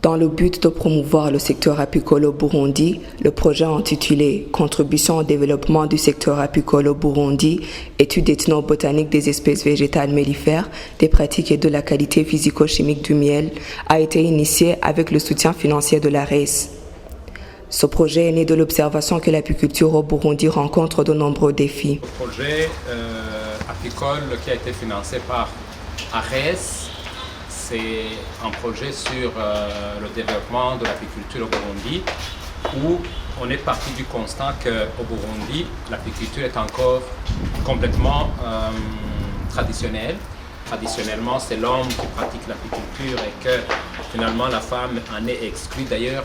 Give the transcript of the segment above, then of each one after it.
Dans le but de promouvoir le secteur apicole au Burundi, le projet intitulé « Contribution au développement du secteur apicole au Burundi, étude ethnobotanique des espèces végétales mellifères, des pratiques et de la qualité physico-chimique du miel » a été initié avec le soutien financier de la RES. Ce projet est né de l'observation que l'apiculture au Burundi rencontre de nombreux défis. Le projet apicole qui a été financé par ARES, c'est un projet sur le développement de l'apiculture au Burundi, où on est parti du constat qu'au Burundi, l'apiculture est encore complètement traditionnelle. Traditionnellement, c'est l'homme qui pratique l'apiculture et que finalement la femme en est exclue. D'ailleurs,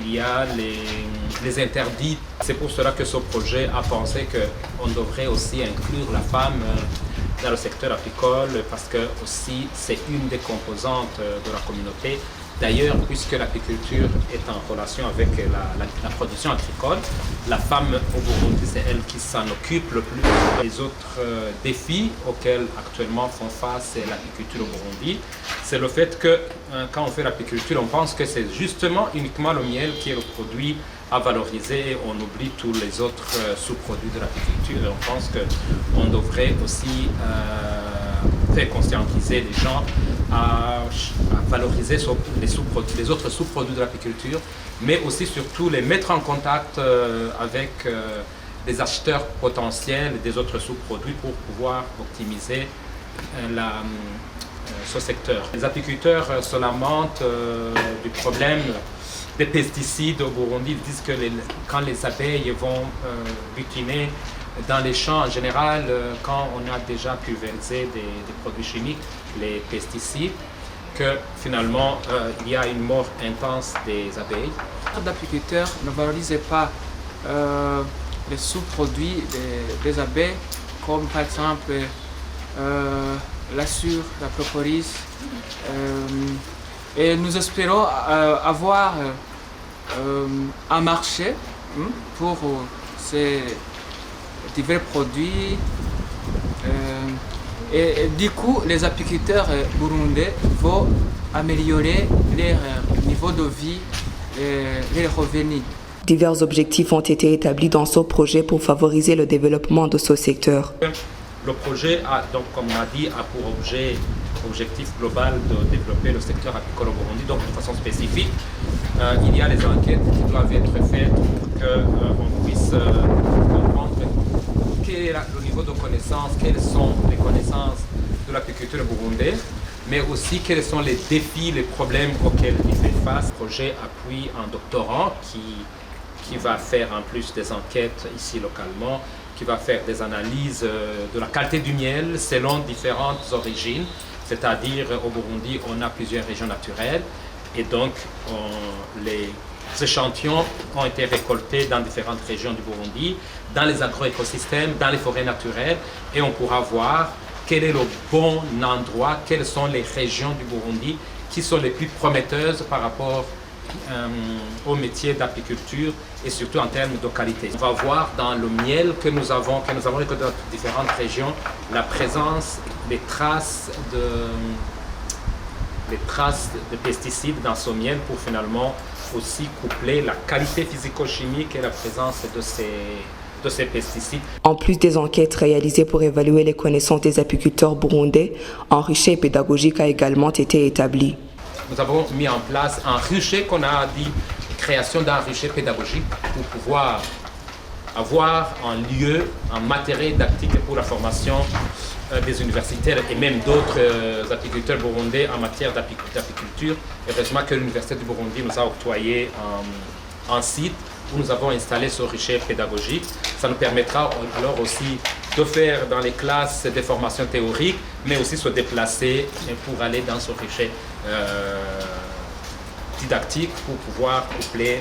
il y a les interdits. C'est pour cela que ce projet a pensé qu'on devrait aussi inclure la femme dans le secteur apicole parce que aussi c'est une des composantes de la communauté. D'ailleurs, puisque l'apiculture est en relation avec la production agricole, la femme au Burundi, c'est elle qui s'en occupe le plus. Les autres défis auxquels actuellement font face l'apiculture au Burundi, c'est le fait que quand on fait l'apiculture, on pense que c'est justement uniquement le miel qui est le produit à valoriser et on oublie tous les autres sous-produits de l'apiculture. Et on pense qu'on devrait aussi faire conscientiser les gens à valoriser les autres sous-produits de l'apiculture, mais aussi surtout les mettre en contact avec les acheteurs potentiels des autres sous-produits pour pouvoir optimiser ce secteur. Les apiculteurs se lamentent du problème des pesticides au Burundi. Ils disent que quand les abeilles vont butiner dans les champs en général, quand on a déjà pulvérisé des produits chimiques, les pesticides, que finalement il y a une mort intense des abeilles. L'apiculteur ne valorisait pas les sous-produits des abeilles, comme par exemple la sûre, la propolis. Et nous espérons avoir un marché pour ces divers produits. Et du coup, les apiculteurs burundais vont améliorer leur niveau de vie et leurs revenus. Divers objectifs ont été établis dans ce projet pour favoriser le développement de ce secteur. Le projet a donc, comme on a dit, a pour objectif global de développer le secteur apicole au Burundi. Donc, de façon spécifique, il y a les enquêtes qui doivent être faites pour qu'on puisse comprendre quel est le niveau de connaissance, quelles sont les connaissances de l'apiculture burundaise, mais aussi quels sont les défis, les problèmes auxquels il fait face. Le projet appuie un doctorant qui va faire en plus des enquêtes ici localement, qui va faire des analyses de la qualité du miel selon différentes origines. C'est-à-dire au Burundi, on a plusieurs régions naturelles et donc les échantillons ont été récoltés dans différentes régions du Burundi, dans les agroécosystèmes, dans les forêts naturelles et on pourra voir quel est le bon endroit, quelles sont les régions du Burundi qui sont les plus prometteuses par rapport au métier d'apiculture et surtout en termes de qualité. On va voir dans le miel que nous avons récolté dans différentes régions la présence des traces de pesticides dans ce miel pour finalement aussi coupler la qualité physico-chimique et la présence de ces pesticides. En plus des enquêtes réalisées pour évaluer les connaissances des apiculteurs burundais, un rucher pédagogique a également été établi. Nous avons mis en place un rucher qu'on a dit création d'un rucher pédagogique pour pouvoir avoir un lieu, un matériel didactique pour la formation des universitaires et même d'autres apiculteurs burundais en matière d'apiculture. Heureusement que l'Université du Burundi nous a octroyé un site où nous avons installé ce rucher pédagogique. Ça nous permettra alors aussi de faire dans les classes des formations théoriques, mais aussi se déplacer pour aller dans ce rucher didactique pour pouvoir coupler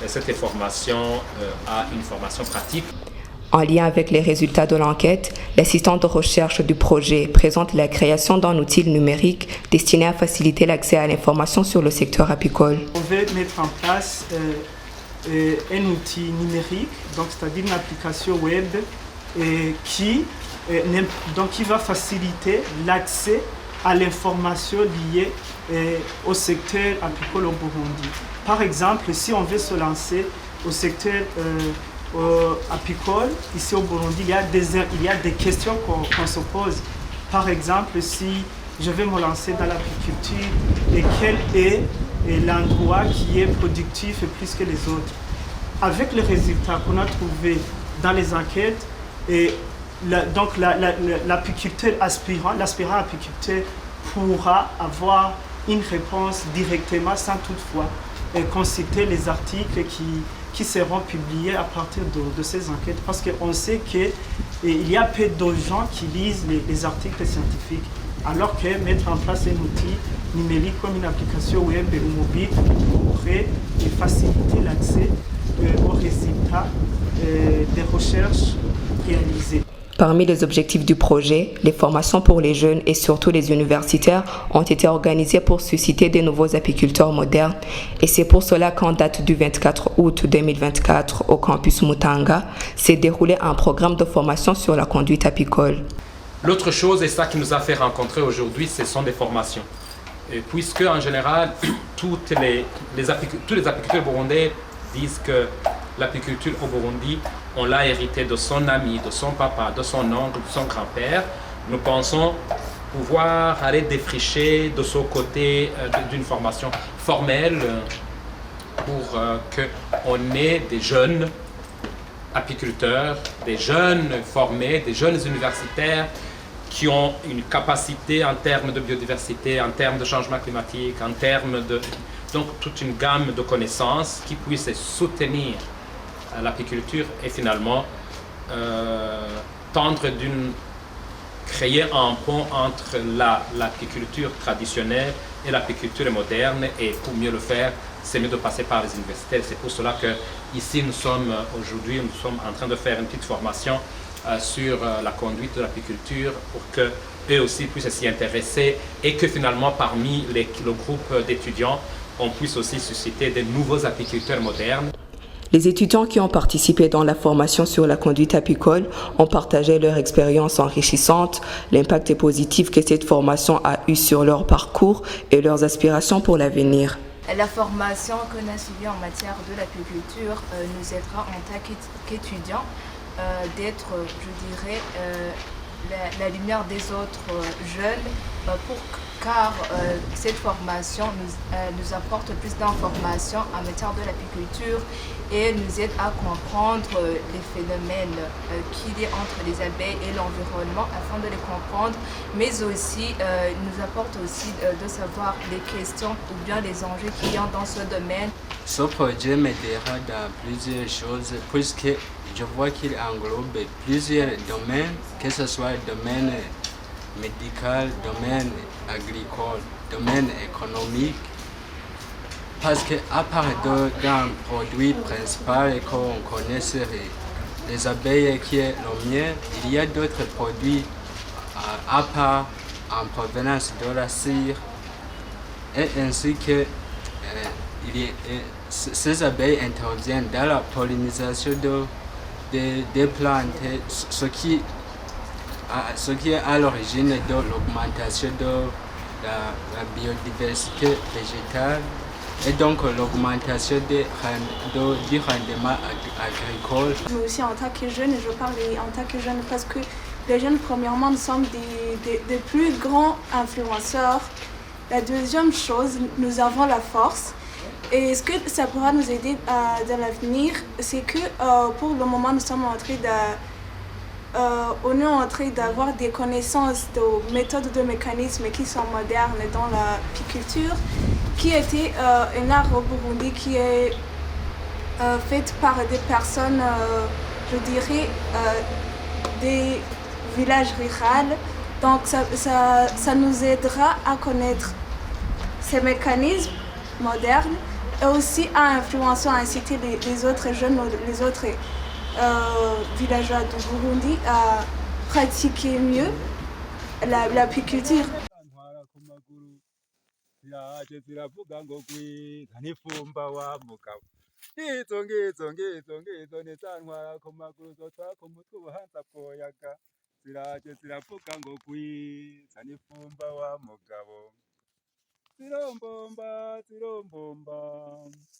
cette formation à une formation pratique. En lien avec les résultats de l'enquête, l'assistant de recherche du projet présente la création d'un outil numérique destiné à faciliter l'accès à l'information sur le secteur apicole. On veut mettre en place un outil numérique, donc c'est-à-dire une application web qui va faciliter l'accès à l'information liée au secteur apicole au Burundi. Par exemple, si on veut se lancer au secteur apicole, ici au Burundi, il y a des questions qu'on se pose. Par exemple, si je vais me lancer dans l'apiculture, et quel est l'endroit qui est productif plus que les autres. Avec les résultats qu'on a trouvés dans les enquêtes, donc l'apiculteur l'aspirant apiculteur pourra avoir une réponse directement sans toutefois consulter les articles qui seront publiés à partir de ces enquêtes, parce qu'on sait qu'il y a peu de gens qui lisent les articles scientifiques, alors que mettre en place un outil numérique comme une application web ou mobile pourrait faciliter l'accès aux résultats des recherches réalisées. Parmi les objectifs du projet, les formations pour les jeunes et surtout les universitaires ont été organisées pour susciter de nouveaux apiculteurs modernes, et c'est pour cela qu'en date du 24 août 2024 au campus Mutanga s'est déroulé un programme de formation sur la conduite apicole. L'autre chose, et ça qui nous a fait rencontrer aujourd'hui, ce sont des formations. Et puisque en général, tous les apiculteurs burundais disent que l'apiculture au Burundi, on l'a hérité de son ami, de son papa, de son oncle, de son grand-père. Nous pensons pouvoir aller défricher de ce côté d'une formation formelle pour qu'on ait des jeunes apiculteurs, des jeunes formés, des jeunes universitaires qui ont une capacité en termes de biodiversité, en termes de changement climatique, en termes de... Donc toute une gamme de connaissances qui puissent soutenir l'apiculture et finalement créer un pont entre l'apiculture traditionnelle et l'apiculture moderne, et pour mieux le faire, c'est mieux de passer par les universités. C'est pour cela que ici nous sommes en train de faire une petite formation sur la conduite de l'apiculture pour qu'eux aussi puissent s'y intéresser et que finalement parmi le groupe d'étudiants, on puisse aussi susciter de nouveaux apiculteurs modernes. Les étudiants qui ont participé dans la formation sur la conduite apicole ont partagé leur expérience enrichissante, l'impact positif que cette formation a eu sur leur parcours et leurs aspirations pour l'avenir. La formation qu'on a suivie en matière de l'apiculture nous aidera en tant qu'étudiants d'être, je dirais, la lumière des autres jeunes car cette formation nous apporte plus d'informations en matière de l'apiculture et nous aide à comprendre les phénomènes qu'il y a entre les abeilles et l'environnement afin de les comprendre, mais aussi nous apporte aussi de savoir les questions ou bien les enjeux qu'il y a dans ce domaine. Ce projet m'aidera dans plusieurs choses puisque je vois qu'il englobe plusieurs domaines, que ce soit le domaine médical, domaine agricole, domaine économique. Parce qu'à part d'un produit principal qu'on connaît, les abeilles qui est le mien, il y a d'autres produits à part en provenance de la cire, et ainsi que ces abeilles interviennent dans la pollinisation des plantes, ce qui est à l'origine de l'augmentation de la biodiversité végétale et donc l'augmentation du rendement agricole. Mais aussi en tant que jeune, je parle en tant que jeune parce que les jeunes, premièrement, nous sommes des plus grands influenceurs. La deuxième chose, nous avons la force. Et ce que ça pourra nous aider dans l'avenir, c'est que pour le moment, nous sommes en train d'avoir des connaissances de méthodes, de mécanismes qui sont modernes dans l'apiculture, qui était un art au Burundi qui est fait par des personnes, je dirais, des villages ruraux. Donc ça nous aidera à connaître ces mécanismes modernes et aussi à influencer, à inciter les autres jeunes, les autres villageois du Burundi à pratiquer mieux l'apiculture. ziraje ziravuga ngo gwiza n'ifumba wa mugabo zirombomba zirombomba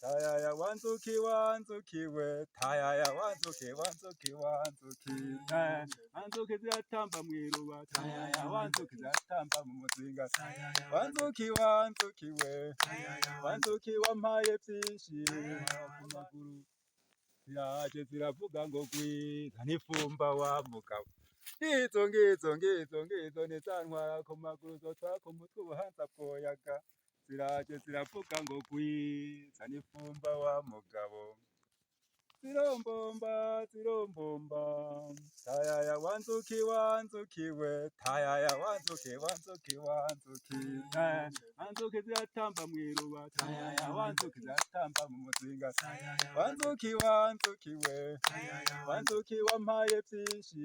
tayaya wanzuki wanzukiwe tayaya wanzuki wanzuki wanzuki wanzuki ziratamba mwiruba tayaya wanzuki ziratamba mu muzinga wanzuki wanzukiwe wanzuki wampaye byinshi ku maguru ziraje ziravuga ngo gwiza n'ifumba wa mugabo ngizo nizantwara ku maguru zotwara ku mutwe ubuhanza bwoyaga ziraje ziravuga ngo gwiza n'ifumba wa mugabo zirombomba zirombomba tayaya wanzuki wanzukiwe tayaya wanzuki wanzuki wanzuki wanzuki ziratamba mwiruba tayaya wanzuki ziratamba mu muzinga wanzuki wanzukiwe wanzuki wampaye byinshi